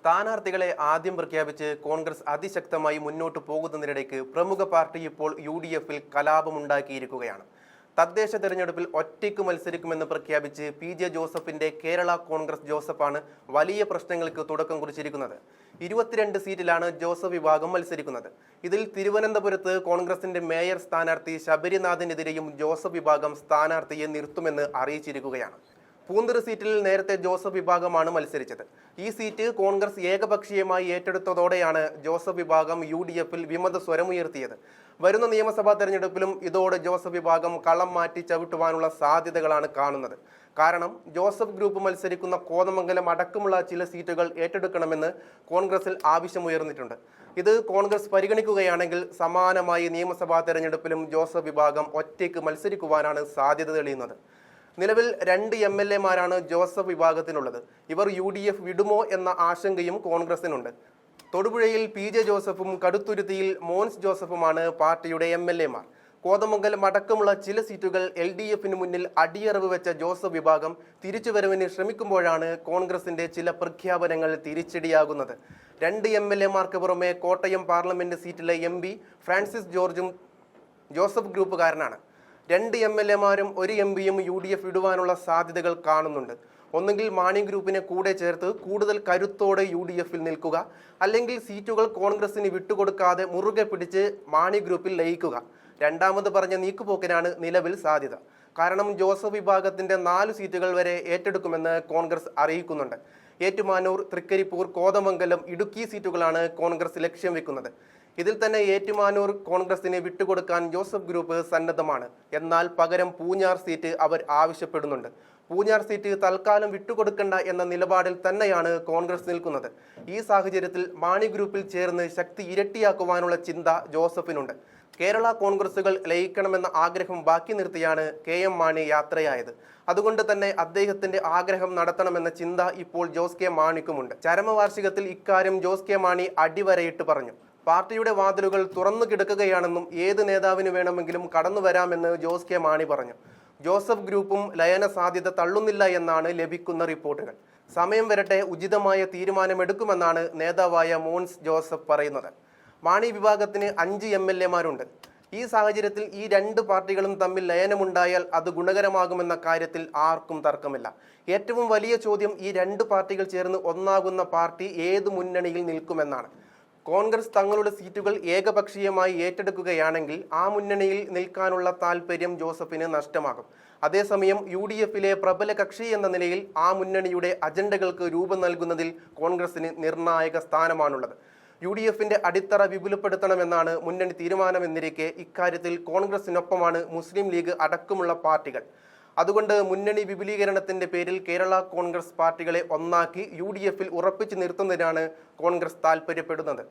സ്ഥാനാർത്ഥികളെ ആദ്യം പ്രഖ്യാപിച്ച് കോൺഗ്രസ് അതിശക്തമായി മുന്നോട്ട് പോകുന്നതിനിടയ്ക്ക് പ്രമുഖ പാർട്ടി ഇപ്പോൾ യു.ഡി.എഫിൽ കലാപമുണ്ടാക്കിയിരിക്കുകയാണ്. തദ്ദേശ തെരഞ്ഞെടുപ്പിൽ ഒറ്റയ്ക്ക് മത്സരിക്കുമെന്ന് പ്രഖ്യാപിച്ച് പി.ജെ. ജോസഫിന്റെ കേരള കോൺഗ്രസ് ജോസഫാണ് വലിയ പ്രശ്നങ്ങൾക്ക് തുടക്കം കുറിച്ചിരിക്കുന്നത്. 22 സീറ്റിലാണ് ജോസഫ് വിഭാഗം മത്സരിക്കുന്നത്. ഇതിൽ തിരുവനന്തപുരത്ത് കോൺഗ്രസിന്റെ മേയർ സ്ഥാനാർത്ഥി ശബരിനാഥിനെതിരെയും ജോസഫ് വിഭാഗം സ്ഥാനാർത്ഥിയെ നിർത്തുമെന്ന് അറിയിച്ചിരിക്കുകയാണ്. പൂന്തുറ സീറ്റിൽ നേരത്തെ ജോസഫ് വിഭാഗമാണ് മത്സരിച്ചത്. ഈ സീറ്റ് കോൺഗ്രസ് ഏകപക്ഷീയമായി ഏറ്റെടുത്തതോടെയാണ് ജോസഫ് വിഭാഗം യു.ഡി.എഫിൽ വിമത സ്വരമുയർത്തിയത്. വരുന്ന നിയമസഭാ തെരഞ്ഞെടുപ്പിലും ഇതോടെ ജോസഫ് വിഭാഗം കളം മാറ്റി ചവിട്ടുവാനുള്ള സാധ്യതകളാണ് കാണുന്നത്. കാരണം ജോസഫ് ഗ്രൂപ്പ് മത്സരിക്കുന്ന കോതമംഗലം അടക്കമുള്ള ചില സീറ്റുകൾ ഏറ്റെടുക്കണമെന്ന് കോൺഗ്രസിൽ ആവശ്യമുയർന്നിട്ടുണ്ട്. ഇത് കോൺഗ്രസ് പരിഗണിക്കുകയാണെങ്കിൽ സമാനമായി നിയമസഭാ തെരഞ്ഞെടുപ്പിലും ജോസഫ് വിഭാഗം ഒറ്റയ്ക്ക് മത്സരിക്കുവാനാണ് സാധ്യത തെളിയുന്നത്. നിലവിൽ 2 MLA-മാരാണ് ജോസഫ് വിഭാഗത്തിനുള്ളത്. ഇവർ യു.ഡി.എഫ് വിടുമോ എന്ന ആശങ്കയും കോൺഗ്രസിനുണ്ട്. തൊടുപുഴയിൽ പി.ജെ. ജോസഫും കടുത്തുരുത്തിയിൽ മോൻസ് ജോസഫുമാണ് പാർട്ടിയുടെ MLA-മാർ. കോതമംഗലം അടക്കമുള്ള ചില സീറ്റുകൾ LDF-ന് മുന്നിൽ അടിയറവ് വെച്ച ജോസഫ് വിഭാഗം തിരിച്ചുവരവിന് ശ്രമിക്കുമ്പോഴാണ് കോൺഗ്രസിന്റെ ചില പ്രഖ്യാപനങ്ങൾ തിരിച്ചടിയാകുന്നത്. 2 MLA-മാർക്ക് പുറമെ കോട്ടയം പാർലമെന്റ് സീറ്റിലെ MP ഫ്രാൻസിസ് ജോർജും ജോസഫ് ഗ്രൂപ്പുകാരനാണ്. 2 MLA-മാരും 1 MP-യും യു.ഡി.എഫ് വിടുവാനുള്ള സാധ്യതകൾ കാണുന്നുണ്ട്. ഒന്നുകിൽ മാണി ഗ്രൂപ്പിനെ കൂടെ ചേർത്ത് കൂടുതൽ കരുത്തോടെ യു.ഡി.എഫിൽ നിൽക്കുക, അല്ലെങ്കിൽ സീറ്റുകൾ കോൺഗ്രസിന് വിട്ടുകൊടുക്കാതെ മുറുകെ പിടിച്ച് മാണി ഗ്രൂപ്പിൽ ലയിക്കുക. രണ്ടാമത് പറഞ്ഞ നീക്കുപോക്കിനാണ് നിലവിൽ സാധ്യത. കാരണം ജോസഫ് വിഭാഗത്തിന്റെ 4 സീറ്റുകൾ വരെ ഏറ്റെടുക്കുമെന്ന് കോൺഗ്രസ് അറിയിക്കുന്നുണ്ട്. ഏറ്റുമാനൂർ, തൃക്കരിപ്പൂർ, കോതമംഗലം, ഇടുക്കി സീറ്റുകളാണ് കോൺഗ്രസ് ലക്ഷ്യം വെക്കുന്നത്. ഇതിൽ തന്നെ ഏറ്റുമാനൂർ കോൺഗ്രസിന് വിട്ടുകൊടുക്കാൻ ജോസഫ് ഗ്രൂപ്പ് സന്നദ്ധമാണ്. എന്നാൽ പകരം പൂഞ്ഞാർ സീറ്റ് അവർ ആവശ്യപ്പെടുന്നുണ്ട്. പൂഞ്ഞാർ സീറ്റ് തൽക്കാലം വിട്ടുകൊടുക്കണ്ട എന്ന നിലപാടിൽ തന്നെയാണ് കോൺഗ്രസ് നിൽക്കുന്നത്. ഈ സാഹചര്യത്തിൽ മാണി ഗ്രൂപ്പിൽ ചേർന്ന് ശക്തി ഇരട്ടിയാക്കുവാനുള്ള ചിന്ത ജോസഫിനുണ്ട്. കേരള കോൺഗ്രസുകൾ ലയിക്കണമെന്ന ആഗ്രഹം ബാക്കി നിർത്തിയാണ് KM മാണി യാത്രയായത്. അതുകൊണ്ട് തന്നെ അദ്ദേഹത്തിന്റെ ആഗ്രഹം നടത്തണമെന്ന ചിന്ത ഇപ്പോൾ ജോസ് കെ മാണിക്കുമുണ്ട്. ചരമവാർഷികത്തിൽ ഇക്കാര്യം ജോസ് കെ മാണി അടിവരയിട്ട് പറഞ്ഞു. പാർട്ടിയുടെ വാതിലുകൾ തുറന്നു കിടക്കുകയാണെന്നും ഏത് നേതാവിന് വേണമെങ്കിലും കടന്നു വരാമെന്ന് ജോസ് കെ മാണി പറഞ്ഞു. ജോസഫ് ഗ്രൂപ്പും ലയന സാധ്യത തള്ളുന്നില്ല എന്നാണ് ലഭിക്കുന്ന റിപ്പോർട്ടുകൾ. സമയം വരട്ടെ, ഉചിതമായ തീരുമാനമെടുക്കുമെന്നാണ് നേതാവായ മോൻസ് ജോസഫ് പറയുന്നത്. മാണി വിഭാഗത്തിന് 5 MLA-മാരുണ്ട്. ഈ സാഹചര്യത്തിൽ ഈ 2 പാർട്ടികളും തമ്മിൽ ലയനമുണ്ടായാൽ അത് ഗുണകരമാകുമെന്ന കാര്യത്തിൽ ആർക്കും തർക്കമില്ല. ഏറ്റവും വലിയ ചോദ്യം ഈ 2 പാർട്ടികൾ ചേർന്ന് ഒന്നാകുന്ന പാർട്ടി ഏത് മുന്നണിയിൽ നിൽക്കുമെന്നാണ്. കോൺഗ്രസ് തങ്ങളുടെ സീറ്റുകൾ ഏകപക്ഷീയമായി ഏറ്റെടുക്കുകയാണെങ്കിൽ ആ മുന്നണിയിൽ നിൽക്കാനുള്ള താല്പര്യം ജോസഫിന് നഷ്ടമാകും. അതേസമയം യു.ഡി.എഫിലെ പ്രബല കക്ഷി എന്ന നിലയിൽ ആ മുന്നണിയുടെ അജണ്ടകൾക്ക് രൂപം നൽകുന്നതിൽ കോൺഗ്രസിന് നിർണായക സ്ഥാനമാണുള്ളത്. യു.ഡി.എഫിന്റെ അടിത്തറ വിപുലപ്പെടുത്തണമെന്നാണ് മുന്നണി തീരുമാനമെന്നിരിക്കെ ഇക്കാര്യത്തിൽ കോൺഗ്രസിനൊപ്പമാണ് മുസ്ലിം ലീഗ് അടക്കമുള്ള പാർട്ടികൾ. അതുകൊണ്ട് മുന്നണി വിപുലീകരണത്തിന്റെ പേരിൽ കേരള കോൺഗ്രസ് പാർട്ടികളെ ഒന്നാക്കി യു.ഡി.എഫിൽ ഉറപ്പിച്ചു നിർത്തുന്നതിനാണ് കോൺഗ്രസ് താൽപര്യപ്പെടുന്നത്.